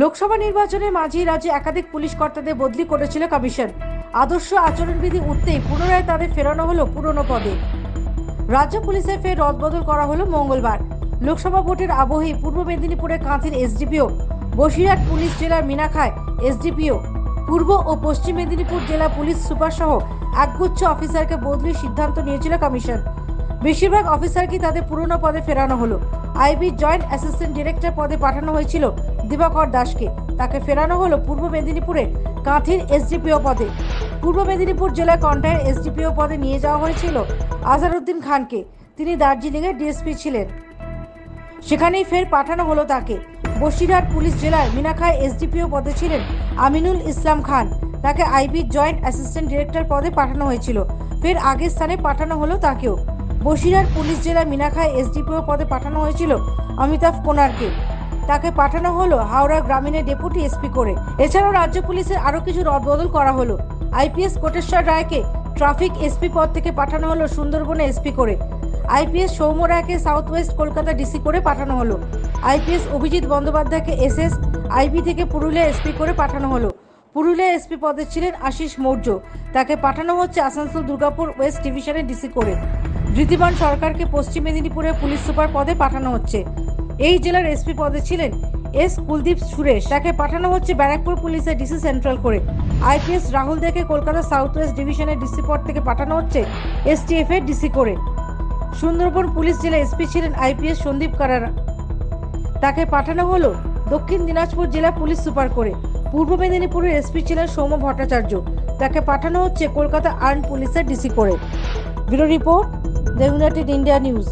লোকসভা নির্বাচনে মাঝে রাজ্যে একাধিক পুলিশ কর্তাদের বদলি করেছিল কমিশন। আদর্শ আচরণবিধি উঠতেই পুনরায় তাদের ফেরানো হলো পুরনো পদে। রাজ্য পুলিশের ফের রদবদল করা হলো মঙ্গলবার। লোকসভা ভোটের আবহে পূর্ব মেদিনীপুরের কাঁথির এসডিপিও, বসিরহাট পুলিশ জেলার মিনাখায় এসডিপিও, পূর্ব ও পশ্চিম মেদিনীপুর জেলা পুলিশ সুপার সহ একগুচ্ছ অফিসারকে বদলির সিদ্ধান্ত নিয়েছিল কমিশন। বেশিরভাগ অফিসারকে তাদের পুরনো পদে ফেরানো হলো। আইবি জয়েন্ট অ্যাসিস্ট্যান্ট ডিরেক্টর পদে পাঠানো হয়েছিল দিবাকর দাসকে, তাকে ফেরানো হলো পূর্ব মেদিনীপুরে কাঁথির এসডিপিও পদে। পূর্ব মেদিনীপুর জেলার কন্টায়ের এসডিপিও পদে নিয়ে যাওয়া হয়েছিল আজহারউদ্দিন খানকে, তিনি দার্জিলিংয়ের ডিএসপি ছিলেন, সেখানেই ফের পাঠানো হলো তাকে। বসিরহাট পুলিশ জেলার মিনাখায় এসডিপিও পদে ছিলেন আমিনুল ইসলাম খান, তাকে আইবি জয়েন্ট অ্যাসিস্ট্যান্ট ডিরেক্টর পদে পাঠানো হয়েছিল, ফের আগের স্থানে পাঠানো হলো তাকেও। বসিরহাট পুলিশ জেলার মিনাখায় এসডিপিও পদে পাঠানো হয়েছিল অমিতাভ কোনারকে, তাকে পাঠানো হলো হাওড়া গ্রামীণের ডেপুটি এসপি করে। এছাড়াও রাজ্য পুলিশের আরও কিছু রদবদল করা হলো। আইপিএস কোটেশ্বর রায়কে ট্রাফিক এসপি পদ থেকে পাঠানো হলো সুন্দরবনে এসপি করে। আইপিএস সৌম্য রায়কে সাউথ ওয়েস্ট কলকাতা ডিসি করে পাঠানো হলো। আইপিএস অভিজিৎ বন্দ্যোপাধ্যায়কে এসএস আইবি থেকে পুরুলিয়া এসপি করে পাঠানো হলো। পুরুলিয়া এসপি পদে ছিলেন আশিস মৌর্য, তাকে পাঠানো হচ্ছে আসানসোল দুর্গাপুর ওয়েস্ট ডিভিশনের ডিসি করে। ধৃতিমান সরকারকে পশ্চিম মেদিনীপুরের পুলিশ সুপার পদে পাঠানো হচ্ছে। এই জেলার এসপি পদে ছিলেন এস কুলদীপ সুরেশ, তাকে পাঠানো হচ্ছে ব্যারাকপুর পুলিশের ডিসি সেন্ট্রাল করে। আইপিএস রাহুল দেকে কলকাতা সাউথ ওয়েস্ট ডিভিশনের ডিসি পদ থেকে পাঠানো হচ্ছে এসটিএফ এর ডিসি করে। সুন্দরবন পুলিশ জেলা এসপি ছিলেন আইপিএস সন্দীপ কারারা, তাকে পাঠানো হলো দক্ষিণ দিনাজপুর জেলা পুলিশ সুপার করে। পূর্ব মেদিনীপুরের এসপি ছিলেন সৌম্য ভট্টাচার্য, তাকে পাঠানো হচ্ছে কলকাতা আর্ম পুলিশের ডিসি করে। Bureau report, the United India news.